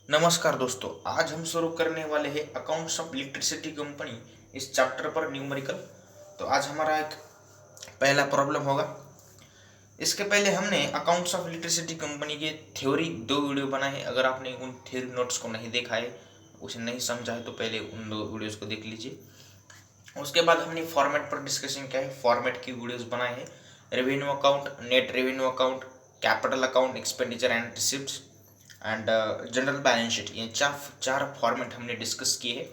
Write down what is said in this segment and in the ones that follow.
नमस्कार दोस्तों, आज हम शुरू करने वाले हैं अकाउंट्स ऑफ इलेक्ट्रिसिटी कंपनी इस चैप्टर पर न्यूमेरिकल। तो आज हमारा एक पहला प्रॉब्लम होगा। इसके पहले हमने अकाउंट्स ऑफ इलेक्ट्रिसिटी कंपनी के थ्योरी 2 वीडियो बनाए हैं। अगर आपने उन थ्योरी नोट्स को नहीं देखा है, उसे नहीं समझा है, तो पहले उन 2 वीडियोस को देख लीजिए। उसके बाद हमने फॉर्मेट पर डिस्कशन किया है, फॉर्मेट की वीडियोस बनाए हैं। Revenue account, net revenue account, capital account, expenditure and receipts and general balance sheet, ये चार फॉर्मेट हमने डिस्कस किए हैं।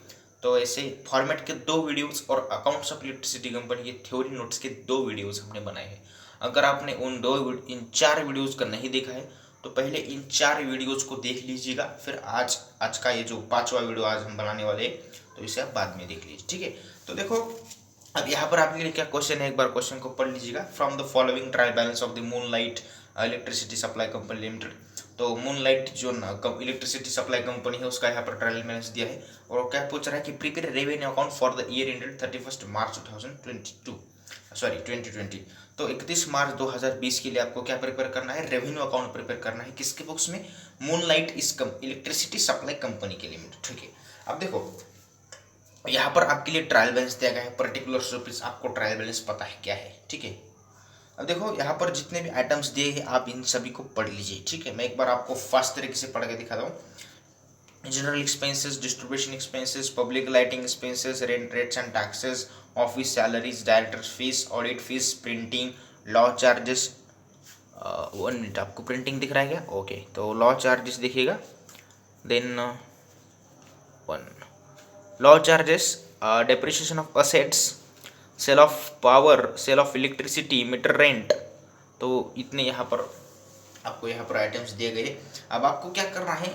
तो ऐसे फॉर्मेट के 2 वीडियोस और अकाउंट्स ऑफ इलेक्ट्रिसिटी कंपनी के थ्योरी नोट्स के 2 वीडियोस हमने बनाए हैं। अगर आपने इन 4 वीडियोस का नहीं देखा है तो पहले इन 4 वीडियोस को देख लीजिएगा, फिर आज का ये जो 5वां वीडियो आज हम बनाने वाले हैं तो इसे आप बाद में देख लीजिए, ठीक है। तो देखो, अब यहाँ पर आपके लिए क्या क्वेश्चन है, एक बार क्वेश्चन को पढ़ लीजिएगा। From the following trial balance of the moonlight electricity supply company limited. तो मूनलाइट जो इलेक्ट्रिसिटी सप्लाई कंपनी है उसका यहाँ पर ट्रायल बैलेंस दिया है और क्या पूछ रहा है कि prepare revenue account for the year ended 31 मार्च 2020। तो 31 मार्च 2020 के लिए आपको क्या प्रिपेयर करना है, रेवेन्यू अकाउंट प्रिपेयर करना है। किसके बुक्स में? मूनलाइट इस इलेक्ट्रिसिटी सप्लाई कंपनी के लिमिटेड, ठीक है। अब देखो, यहाँ पर आपके लिए ट्रायल बैलेंस दिया गया है, पर्टिकुलर रुपीज, आपको ट्रायल बैलेंस पता है क्या है, ठीक है। अब देखो, यहाँ पर जितने भी आइटम्स दिए हैं आप इन सभी को पढ़ लीजिए, ठीक है। मैं एक बार आपको फास्ट तरीके से पढ़ के दिखाता हूँ। General expenses, distribution expenses, public lighting expenses, rent rates and taxes, office salaries, director fees, audit fees, printing, law charges. 1 minute, आपको प्रिंटिंग दिख रहा है क्या? ओके, तो लॉ चार्जेस दिखिएगा, then 1 law charges, depreciation of assets, sale of power, sale of electricity, meter rent. तो इतने यहाँ पर आपको यहाँ पर आइटम्स दिए गए। अब आपको क्या करना है,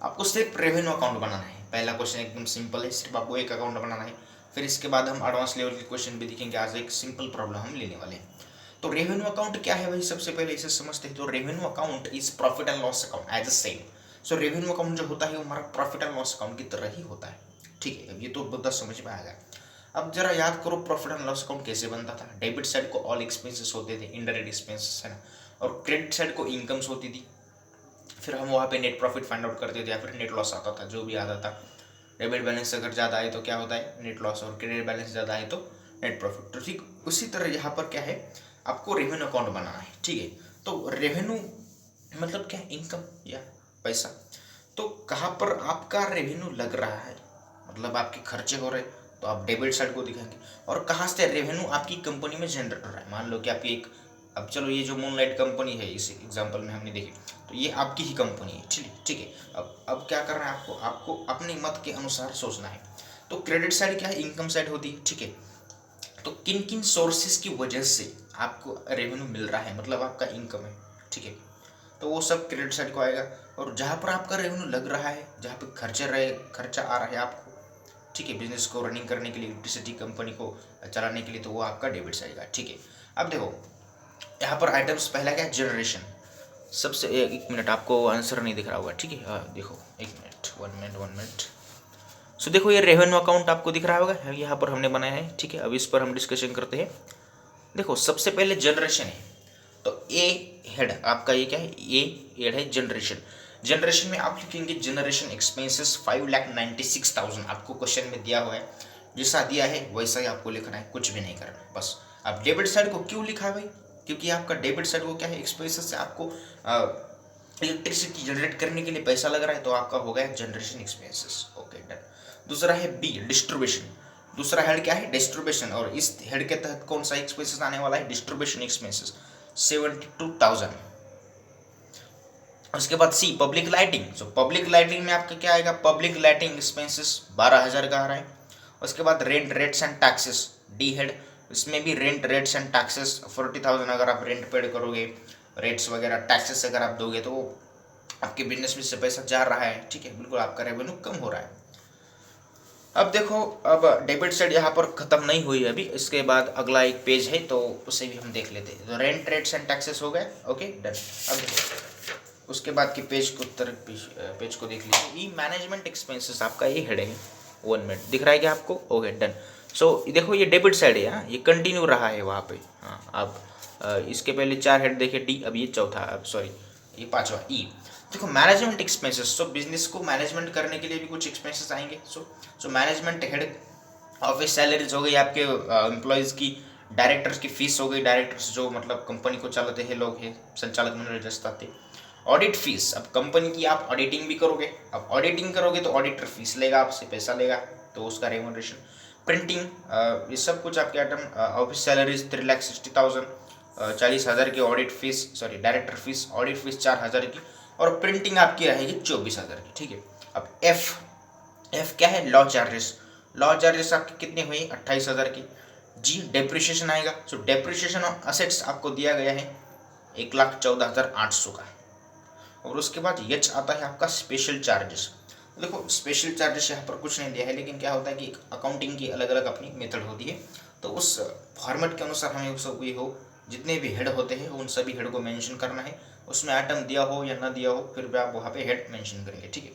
आपको सिर्फ रेवेन्यू अकाउंट बनाना है। पहला क्वेश्चन एकदम सिंपल है, सिर्फ आपको एक अकाउंट बनाना है। फिर इसके बाद हम एडवांस लेवल के क्वेश्चन भी देखेंगे। आज एक सिंपल प्रॉब्लम हम लेने वाले हैं। तो रेवेन्यू अकाउंट क्या है भाई, सबसे पहले इसे समझते हैं। तो revenue account is profit and loss account as a same. So revenue account जो होता है वो हमारा प्रॉफिट एंड लॉस अकाउंट की तरह ही होता है, ठीक है। अब ये तो बहुत समझ में आ गया। अब जरा याद करो, प्रॉफिट एंड लॉस अकाउंट कैसे बनता था। डेबिट साइड को ऑल एक्सपेंसेस होते थे, इनडायरेक्ट एक्सपेंसेस, है ना, और क्रेडिट साइड को इनकम्स होती थी। फिर हम वहाँ पे नेट प्रॉफिट फाइंड आउट करते थे या फिर नेट लॉस आता था, जो भी आता था। डेबिट बैलेंस अगर ज़्यादा आए तो क्या होता है, नेट लॉस, और क्रेडिट बैलेंस ज़्यादा आए तो नेट प्रॉफिट। तो ठीक उसी तरह यहाँ पर क्या है, आपको रेवेन्यू अकाउंट बनाना है, ठीक है। तो रेवेन्यू मतलब क्या, इनकम या पैसा। तो कहाँ पर आपका रेवेन्यू लग रहा है, मतलब आपके खर्चे हो रहे तो आप डेबिट साइड को दिखाएंगे। और कहाँ से रेवेन्यू आपकी कंपनी में जनरेट हो रहा है। मान लो कि आपकी एक, अब चलो ये जो मूनलाइट कंपनी है इस एग्जांपल में हमने देखी, तो ये आपकी ही कंपनी है, ठीक है। अब क्या करना है, आपको अपने मत के अनुसार सोचना है। तो क्रेडिट साइड क्या है, इनकम साइड होती है, ठीक है। तो किन किन सोर्सेज की वजह से आपको रेवेन्यू मिल रहा है, मतलब आपका इनकम है, ठीक है। तो वो सब क्रेडिट साइड को आएगा। और जहाँ पर आपका रेवेन्यू लग रहा है, जहाँ पे खर्चा आ रहा है आपको, ठीक है, बिजनेस को रनिंग करने के लिए, इलेक्ट्रिसिटी कंपनी को चलाने के लिए, तो वो आपका डेबिट साइड का, ठीक है। अब देखो, यहाँ पर आइटम्स पहला क्या है, जनरेशन। सबसे एक मिनट, आपको आंसर नहीं दिख रहा होगा, ठीक है। देखो, एक मिनट, 1 मिनट। सो देखो, ये रेवेन्यू अकाउंट आपको दिख रहा होगा, यहाँ पर हमने बनाया है, ठीक है। अब इस पर हम डिस्कशन करते हैं। देखो, सबसे पहले जनरेशन है, तो ए हेड आपका ये क्या है, ए हेड है जनरेशन। जनरेशन में आप लिखेंगे जनरेशन एक्सपेंसेस 5,96,000। आपको क्वेश्चन में दिया हुआ है, जैसा दिया है वैसा ही आपको लिखना है, कुछ भी नहीं करना है बस। अब डेबिट साइड को क्यों लिखा है भाई, क्योंकि आपका डेबिट साइड को क्या है, एक्सपेंसेस से आपको इलेक्ट्रिसिटी जनरेट करने के लिए पैसा लग रहा है, तो आपका हो गया जनरेशन एक्सपेंसेस, ओके डन। दूसरा है बी, डिस्ट्रीब्यूशन। दूसरा हेड क्या है, डिस्ट्रीब्यूशन, और इस हेड के तहत कौन सा एक्सपेंसेस आने वाला है, डिस्ट्रीब्यूशन एक्सपेंसेस 72,000। उसके बाद C, public lighting. So public lighting में आपका क्या आएगा, पब्लिक लाइटिंग एक्सपेंसेस 12,000 का आ रहा है। उसके बाद rent rates and taxes, D head, इसमें भी रेंट रेट्स एंड टैक्सेस 40,000। अगर आप रेंट पेड करोगे, रेट्स वगैरह टैक्सेस अगर आप दोगे, तो आपके बिजनेस में से पैसा जा रहा है, ठीक है, बिल्कुल आपका रेवेन्यू कम हो रहा है। अब देखो, अब डेबिट साइड यहाँ पर खत्म नहीं हुई अभी, इसके बाद अगला एक पेज है, तो उसे भी हम देख लेते हैं। तो रेंट रेट्स एंड टैक्सेस हो गए, ओके डन। अब देखो, उसके बाद के पेज को पेज को देख लीजिए। ई मैनेजमेंट एक्सपेंसेस आपका ये हेड है, 1 मिनट, दिख रहा है क्या आपको, ओके डन। सो देखो, ये डेबिट साइड है, हाँ, ये कंटिन्यू रहा है वहाँ पे, हाँ। अब इसके पहले 4 हेड देखे, डी, अब ये चौथा, अब सॉरी ये 5वां ई। देखो मैनेजमेंट एक्सपेंसेस, तो बिजनेस को मैनेजमेंट करने के लिए भी कुछ एक्सपेंसेस आएंगे। So management head office salaries हो गई आपके एम्प्लॉयज़ की, डायरेक्टर्स की फीस हो गई, डायरेक्टर्स जो मतलब कंपनी को चलाते हैं लोग हैं, संचालक मंडल जैसे। ऑडिट फीस, अब कंपनी की आप ऑडिटिंग भी करोगे, अब ऑडिटिंग करोगे तो ऑडिटर फीस लेगा, आपसे पैसा लेगा, तो उसका रेमुनरेशन। प्रिंटिंग, ये सब कुछ आपके आइटम। ऑफिस सैलरीज 3,60,000, 40,000 की audit fees, sorry director fees, audit fees 4,000 की, और प्रिंटिंग आपकी रहेगी 24,000 की। ठीक है, अब एफ क्या है, लॉ चार्जेस। लॉ चार्जेस आपके कितने हुए, 28,000 की। जी डेप्रिशिएशन आएगा। सो डेप्रिशिएशन ऑफ असेट्स आपको दिया गया है 1,14,800 का। और उसके बाद एच आता है आपका स्पेशल चार्जेस। देखो स्पेशल चार्जेस यहाँ पर कुछ नहीं दिया है, लेकिन क्या होता है कि अकाउंटिंग की अलग अलग अपनी मेथड होती है, तो उस फॉर्मेट के अनुसार हमें सब ये हो, जितने भी हेड होते हैं उन सभी हेड को मेंशन करना है। उसमें आइटम दिया हो या ना दिया हो, फिर भी आप वहाँ पे हेड मेंशन करेंगे। ठीक है,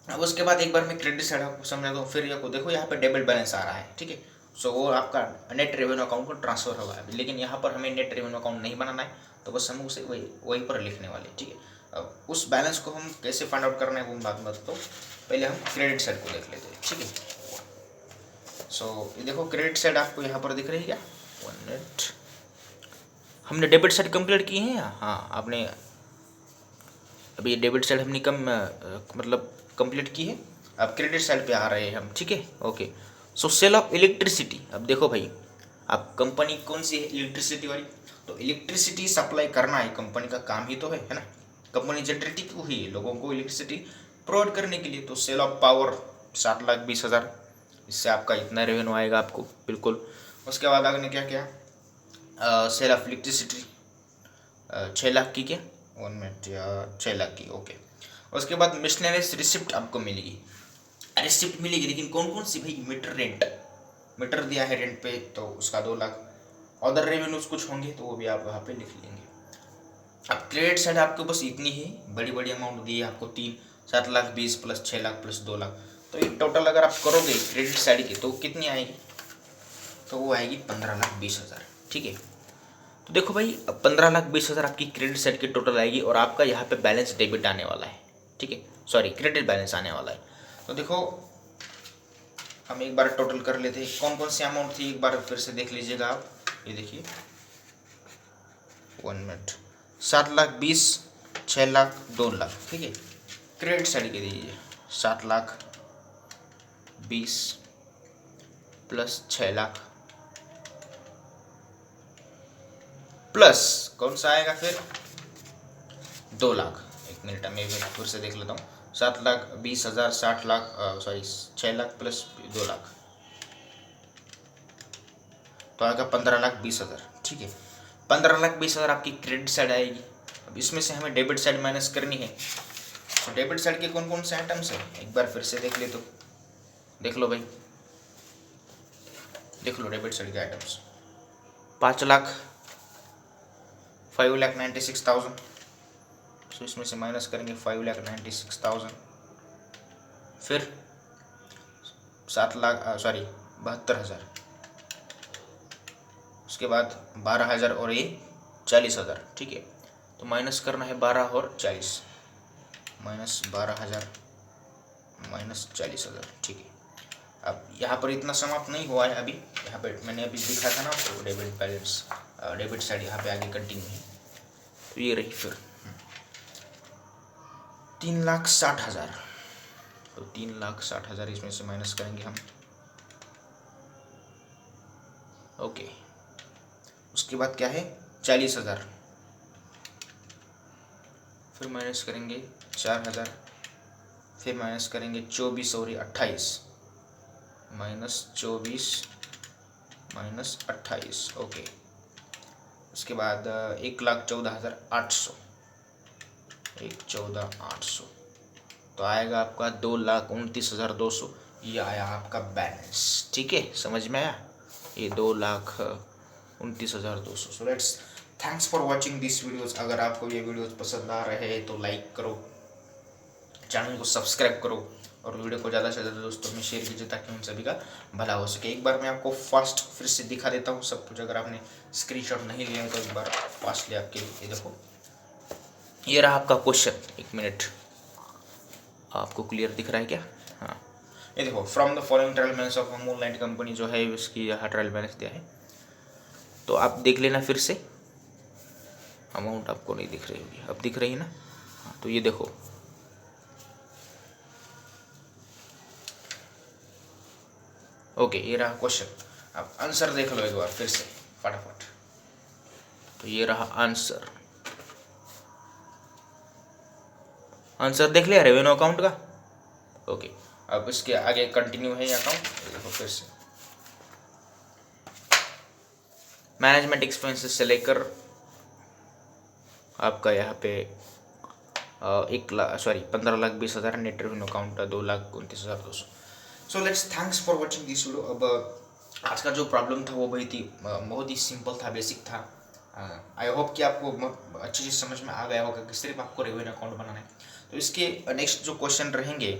अब उसके बाद एक बार मैं क्रेडिट साइड आपको समझा दूँ। फिर ये को देखो, यहाँ पे डेबिट बैलेंस आ रहा है। ठीक है, सो वो आपका नेट रेवेन्यू अकाउंट को ट्रांसफर होगा अभी, लेकिन यहाँ पर हमें नेट रेवेन्यू अकाउंट नहीं बनाना है, तो बस हम उसे वही पर लिखने वाले। ठीक है, अब उस बैलेंस को हम कैसे फाइंड आउट करना है वो बात मत, तो पहले हम क्रेडिट साइड को देख लेते हैं। ठीक है, सो ये देखो क्रेडिट साइड आपको यहाँ पर दिख रही है क्या, 1 मिनट। हमने डेबिट साइड कंप्लीट की है, हाँ आपने अभी ये डेबिट साइड हमने मतलब कंप्लीट की है। अब क्रेडिट साइड पे आ रहे हैं हम। ठीक है, okay. So sale of electricity, अब देखो भाई, अब कंपनी कौन सी है, इलेक्ट्रिसिटी वाली, तो इलेक्ट्रिसिटी सप्लाई करना है कंपनी का काम ही तो है ना। कंपनी जनरेट क्यों हुई है, लोगों को इलेक्ट्रिसिटी प्रोवाइड करने के लिए। तो सेल ऑफ पावर 7,20,000, इससे आपका इतना रेवेन्यू आएगा आपको, बिल्कुल। उसके बाद आपने क्या किया, सेल ऑफ इलेक्ट्रिसिटी 6 लाख की, क्या 1 मिनट या 6 लाख की, ओके। उसके बाद मिशनरीज रिसिप्ट आपको मिलेगी, रिसिप्ट मिलेगी, लेकिन कौन कौन सी भाई, मीटर रेंट, मीटर दिया है रेंट पे तो उसका 2 लाख। अदर रेवेन्यूज कुछ होंगे तो वो भी आप वहाँ पे लिख लेंगे। अब क्रेडिट साइड आपको बस इतनी ही बड़ी बड़ी अमाउंट दी है आपको, 7,20,000 प्लस 6 लाख प्लस 2 लाख, तो ये टोटल अगर आप करोगे क्रेडिट साइड की तो कितनी आएगी, तो वो आएगी 15,20,000। ठीक है, तो देखो भाई 15,20,000 आपकी क्रेडिट साइड की टोटल आएगी, और आपका यहाँ पे बैलेंस डेबिट आने वाला है। ठीक है, सॉरी क्रेडिट बैलेंस आने वाला है। तो देखो हम एक बार टोटल कर लेते हैं, कौन कौन सी अमाउंट थी, एक बार फिर से देख लीजिएगा आप। ये देखिए 1 मिनट, 7,20,000, 6 लाख, 2 लाख। ठीक है, क्रेडिट साइड के दीजिए 7,20,000 प्लस 6 लाख प्लस कौन सा आएगा फिर, 2 लाख। 1 मिनट में फिर से देख लेता हूँ, 7,20,000, 60 लाख, सॉरी 6 लाख प्लस 2 लाख, तो आएगा 15,20,000। ठीक है, 15,20,000 आपकी क्रेडिट साइड आएगी। अब इसमें से हमें डेबिट साइड माइनस करनी है, तो डेबिट साइड के कौन कौन से आइटम्स हैं एक बार फिर से देख ले, तो देख लो भाई, देख लो डेबिट साइड के आइटम्स, 5 लाख, 5,96,000, तो इसमें से माइनस करेंगे 5,96,000, फिर 7 लाख, सॉरी 72,000, उसके बाद 12,000 और ये 40,000। ठीक है, तो माइनस करना है 12 और 40, माइनस 12,000 माइनस 40,000। ठीक है, अब यहाँ पर इतना समाप्त नहीं हुआ है अभी, यहाँ पे मैंने अभी दिखा था ना आपको डेबिट बैलेंस, डेबिट साइड यहाँ पे आगे कंटिन्यू है, तो ये रही फिर 3,60,000, तो 3,60,000 इसमें से माइनस करेंगे हम, ओके। उसके बाद क्या है, 40,000, फिर माइनस करेंगे 4,000, फिर माइनस करेंगे 24 और 28, माइनस 24 माइनस 28, ओके। उसके बाद 1,14,800, 1,14,800, तो आएगा आपका 2,29,200, ये आया आपका बैलेंस। ठीक है, समझ में आया, ये 2,29,200। So let's thanks for watching this videos. अगर आपको ये वीडियोज़ पसंद आ रहे हैं तो लाइक करो, चैनल को सब्सक्राइब करो, और वीडियो को ज़्यादा से ज़्यादा दोस्तों में शेयर कीजिए ताकि उन सभी का भला हो सके। एक बार मैं आपको फास्ट फिर से दिखा देता हूँ सब कुछ, अगर आपने स्क्रीनशॉट नहीं लिया है तो एक बार फास्टली आपके ये देखो, ये रहा आपका क्वेश्चन, एक मिनट, आपको क्लियर दिख रहा है क्या? हाँ, ये देखो, from the following trial balance of moonlight company जो है उसकी यहाँ ट्रायल बैलेंस दिया है, तो आप देख लेना फिर से। अमाउंट आपको नहीं दिख रही होगी, अब दिख रही है ना? हाँ, तो ये देखो, ओके, ये रहा क्वेश्चन। अब आंसर देख लो एक बार फिर से फटाफट। तो ये रहा आंसर, आंसर देख लिया रेवेन्यू अकाउंट का। ओके, अब इसके आगे कंटिन्यू है ये अकाउंट, देखो फिर से मैनेजमेंट एक्सपेंसेस से लेकर आपका यहाँ पे 15,20,000 net revenue account 2,29,200। So let's thanks for watching this video. अब आज का जो प्रॉब्लम था वो बहुत ही सिंपल था, बेसिक था। आई होप कि आपको अच्छी चीज़ समझ में आ गया होगा कि सिर्फ आपको रेवेन्यू अकाउंट बनाना है। तो इसके नेक्स्ट जो क्वेश्चन रहेंगे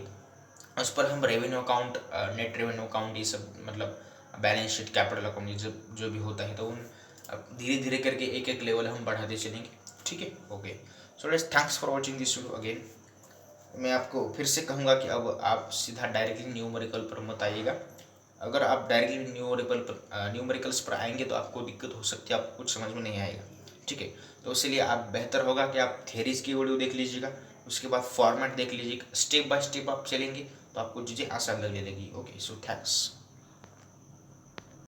उस पर हम revenue account, net revenue account, ये सब मतलब बैलेंस शीट, कैपिटल अकाउंट, ये जो भी होता है, तो उन धीरे धीरे करके एक एक लेवल हम बढ़ाते चलेंगे, ठीक है? Okay, so let's thanks for watching this video again. मैं आपको फिर से कहूँगा कि अब आप सीधा डायरेक्टली न्यूमेरिकल पर मत आइएगा। अगर आप डायरेक्टली न्यूमेरिकल्स पर आएंगे तो आपको दिक्कत हो सकती है, आपको कुछ समझ में नहीं आएगा, ठीक है? तो इसलिए आप बेहतर होगा कि आप थेरीज की वीडियो देख लीजिएगा, उसके बाद फॉर्मेट देख लीजिएगा, स्टेप बाय स्टेप आप चलेंगे तो आपको चीज़ें आसान लगने लगेगी। Okay, so thanks.